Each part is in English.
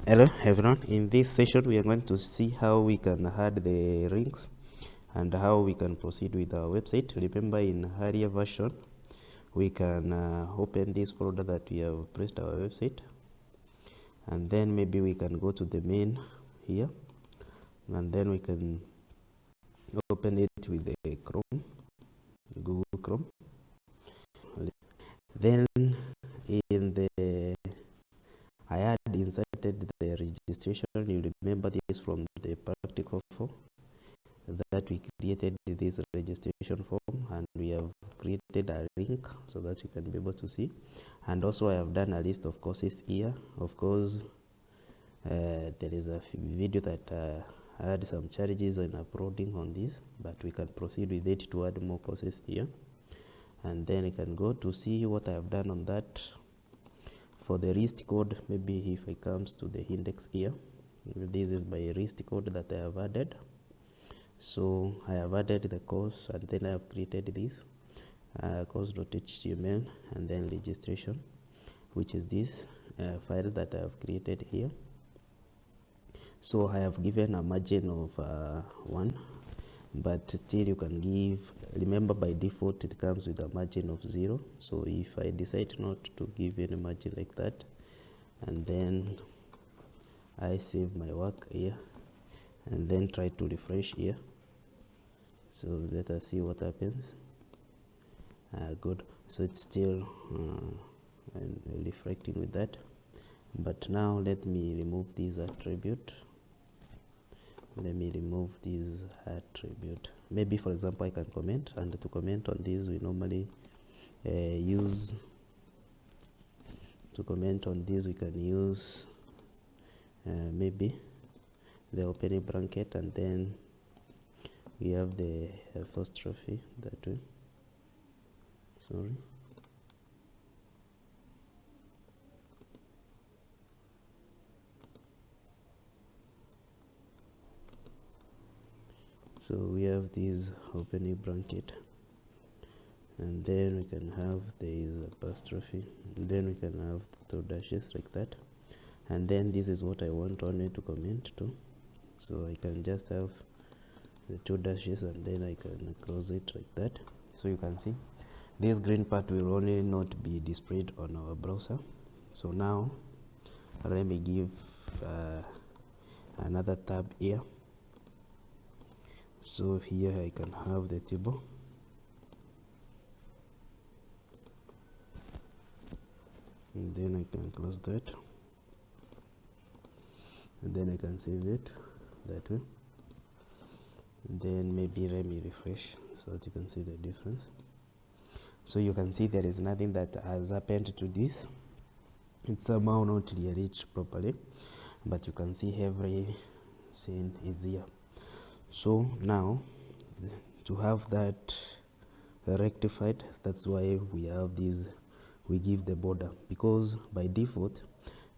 Hello everyone, in this session we are going to see how we can add the links and how we can proceed with our website. Remember, in earlier version we can open this folder that we have placed our website, and then maybe we can go to the main here, and then we can open it with the Google Chrome. Then in the I had inserted the registration. You remember this from the practical form that we created this registration form, and we have created a link so that you can be able to see. And also I have done a list of courses here. Of course, there is a video that I had some challenges in uploading on this, but we can proceed with it to add more courses here. And then you can go to see what I have done on that. For the list code, maybe if it comes to the index here, this is my list code that I have added. So I have added the course, and then I have created this course.html, and then registration, which is this file that I have created here. So I have given a margin of 1, but still you can give, remember by default it comes with a margin of 0. So if I decide not to give any margin like that, and then I save my work here and then try to refresh here, so let us see what happens. Good, so it's still reflecting with that. But now let me remove this attribute. Maybe, for example, I can comment, and to comment on this we normally use maybe the opening bracket, and then we have the apostrophe that way. Sorry. So we have this opening bracket, and then we can have this apostrophe, and then we can have 2 dashes like that, and then this is what I want only to comment to. So I can just have the 2 dashes, and then I can close it like that. So you can see this green part will only not be displayed on our browser. So now let me give another tab here. So here I can have the table, and then I can close that, and then I can save it that way. And then maybe let me refresh so that you can see the difference. So you can see there is nothing that has happened to this. It's somehow not rearranged properly, but you can see every scene is here. So now to have that rectified, that's why we have this, we give the border, because by default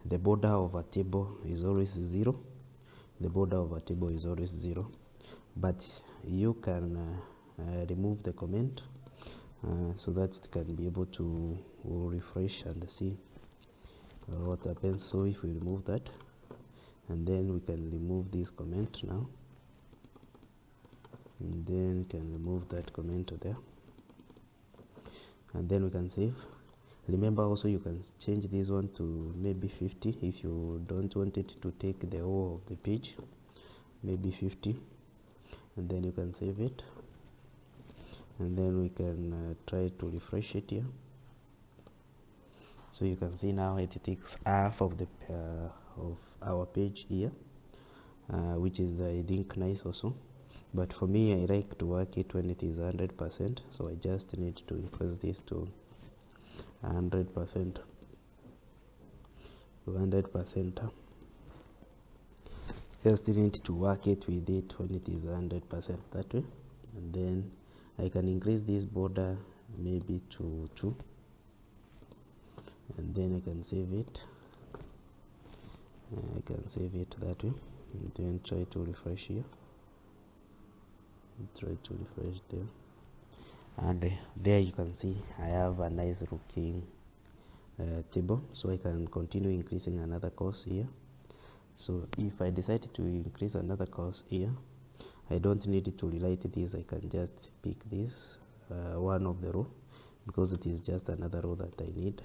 the border of a table is always 0. But you can remove the comment so that it can be able to refresh and see what happens. So if we remove that, and then we can remove this comment now, and then we can remove that comment there, and then we can save. Remember, also you can change this one to maybe 50 if you don't want it to take the whole of the page, maybe 50, and then you can save it, and then we can try to refresh it here. So you can see now it takes half of the of our page here, which is I think nice also. But for me, I like to work it when it is 100%, so I just need to increase this to 100%. Just need to work it with it when it is 100% that way, and then I can increase this border maybe to 2, and then I can save it. That way, and then try to refresh here. There, and there you can see I have a nice looking table. So I can continue increasing another course here, So if I decide to increase another course here, I don't need to rewrite this. I can just pick this one of the row, because it is just another row that I need.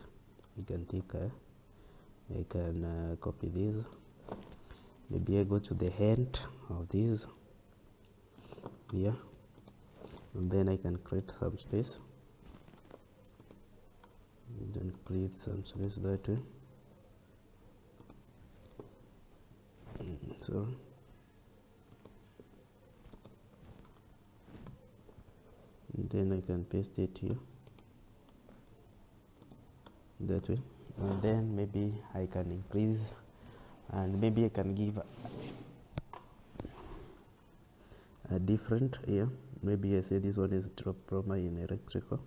You can take I can copy this. Maybe I go to the end of this here, and then I can create some space. And then create some space that way. So then I can paste it here that way, and then maybe I can increase, and maybe I can give a different here. Maybe I say this one is diploma in electrical,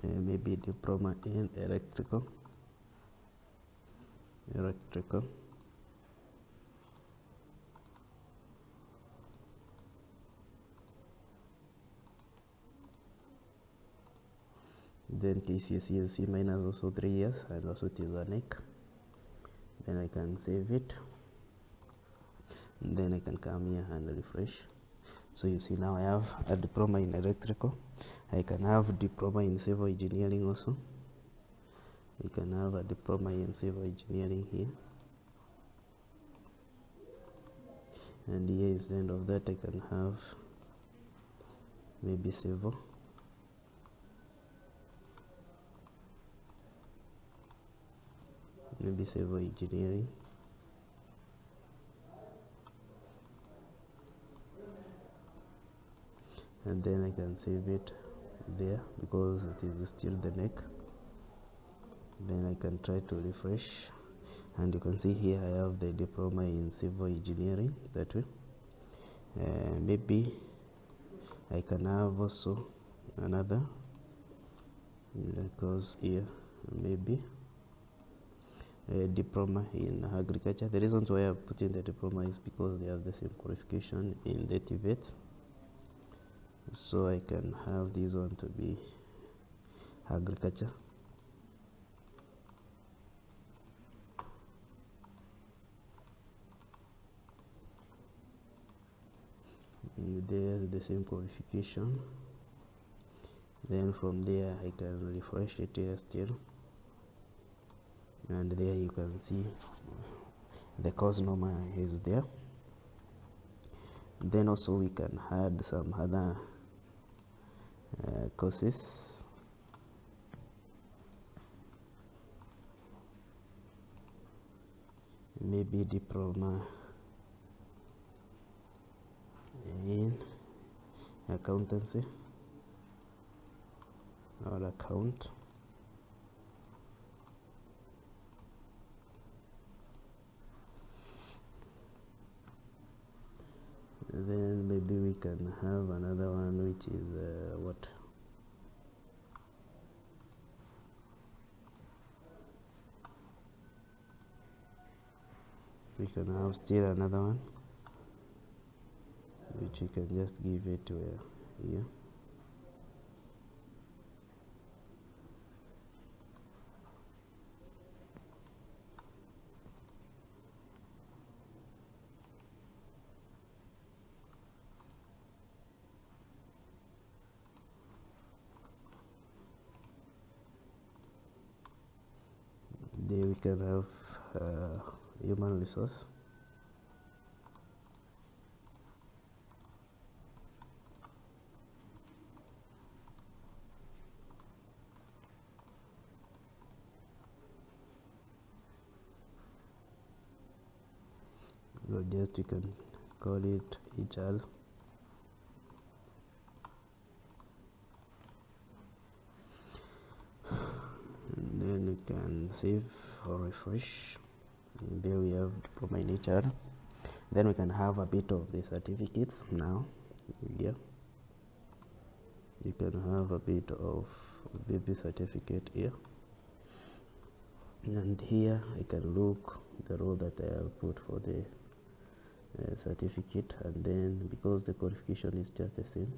maybe diploma in electrical. Then KCSE and C minus also 3 years, and also it is a knec. Then I can save it, and then I can come here and refresh. So you see now I have a diploma in electrical. I can have diploma in civil engineering also. You can have a diploma in civil engineering here, and here instead of that I can have maybe civil. Maybe civil engineering. And then I can save it there, because it is still the knec. Then I can try to refresh, and you can see here I have the diploma in civil engineering that way. Maybe I can have also another course here, maybe a diploma in agriculture. The reason why I put in the diploma is because they have the same qualification in the TVET. So I can have this one to be agriculture. They have the same qualification. Then from there I can refresh it here still, and there you can see the course number is there. Then also we can add some other courses. Maybe diploma in accountancy or account. Then maybe we can have another one, which is what? We can have still another one, which we can just give it to here. Then we can have human resource. Or just we can call it HR. And then we can save or refresh. And there we have diploma in HR. Then we can have a bit of the certificates now. Yeah, you can have a bit of baby certificate here, and here I can look the row that I have put for the certificate, and then because the qualification is just the same,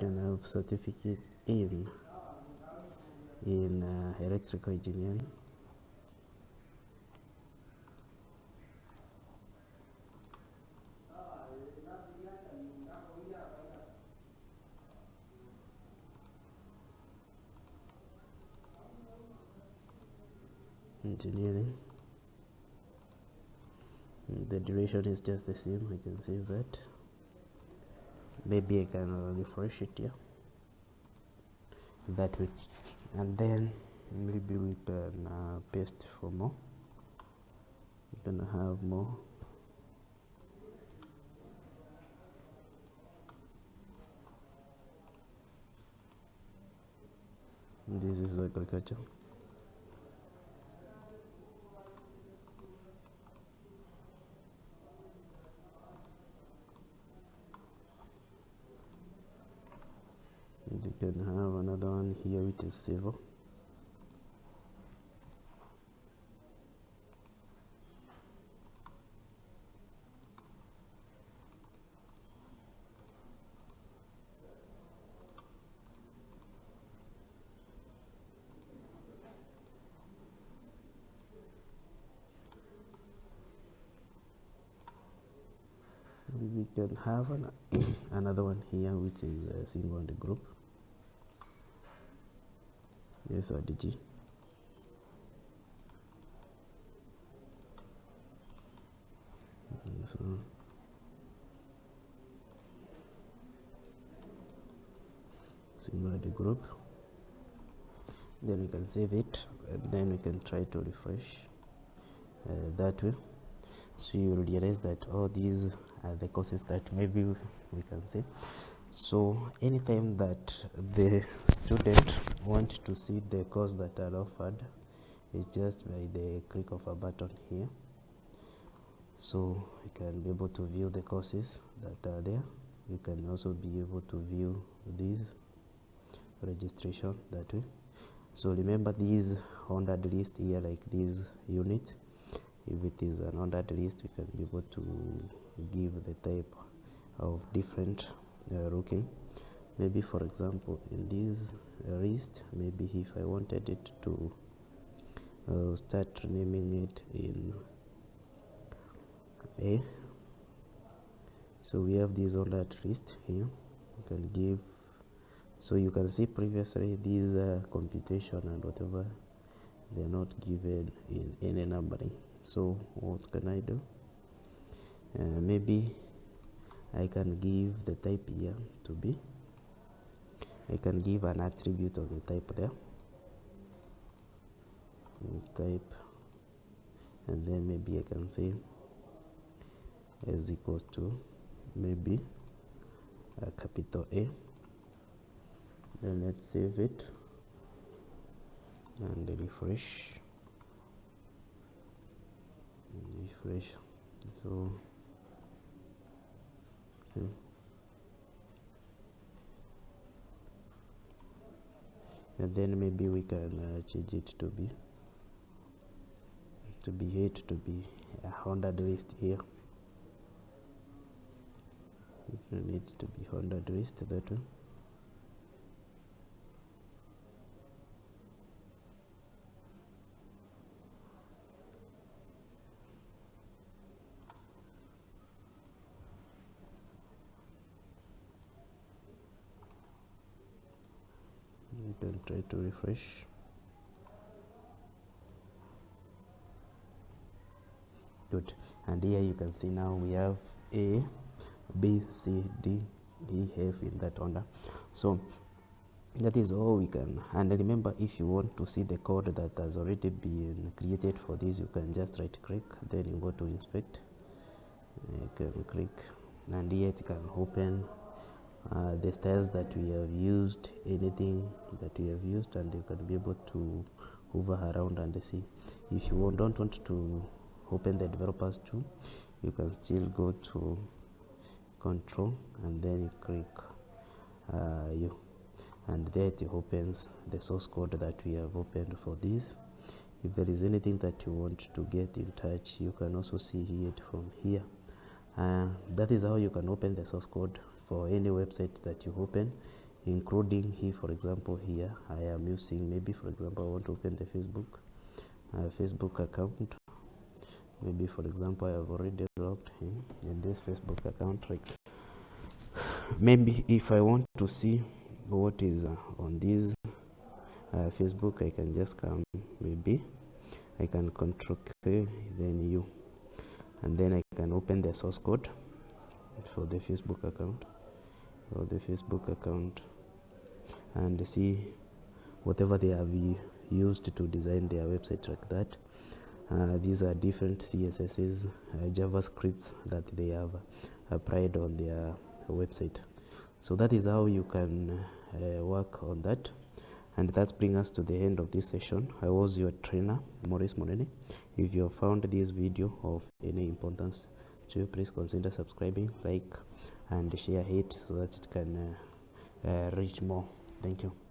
can have certificate in electrical engineering. Engineering. The duration is just the same. I can save that. Maybe I can refresh it here that way, and then maybe we can paste for more. We're gonna have more. This is agriculture. You can have another one here which is civil. We can have another one here which is a single and group. Yes, RDG. So single and group. Then we can save it, and then we can try to refresh that way. So you will realize that all these are the courses that maybe we can say. So anytime that the student want to see the course that are offered, it's just by the click of a button here. So you can be able to view the courses that are there. You can also be able to view these registration that way. So remember these ordered list here, like this unit. If it is an ordered list, we can be able to give the type of different looking. Maybe for example in this list, maybe if I wanted it to start renaming it in A. So we have this ordered list here. You can give, so you can see previously these computation and whatever, they're not given in any numbering. So what can I do? Maybe I can give the type here to be, I can give an attribute of the type there, type, and then maybe I can say is equals to maybe a capital A. Then let's save it and refresh. So okay. And then maybe we can change it to be 8, to be a 100 list here. It needs to be 100 list that one. You can try to refresh. Good. And here you can see now we have A, B, C, D, E, F in that order. So that is all we can. And remember, if you want to see the code that has already been created for this, you can just right click, then you go to inspect. You can click, and here it can open the styles that we have used, anything that we have used, and you can be able to hover around and see. If you don't want to open the developers too, you can still go to control and then you click and there it opens the source code that we have opened for this. If there is anything that you want to get in touch, you can also see it from here. That is how you can open the source code for any website that you open. including here, for example, here I am using, maybe for example I want to open the Facebook account. Maybe for example I have already logged in this Facebook account. Like maybe if I want to see what is on this Facebook, I can just come, maybe I can control K, then U, and then I can open the source code for the Facebook account, and see whatever they have used to design their website like that. These are different CSSs, JavaScripts that they have applied on their website. So that is how you can work on that. And that brings us to the end of this session. I was your trainer, Maurice Monene. If you have found this video of any importance to you, please consider subscribing, like, and share it so that it can reach more. Thank you.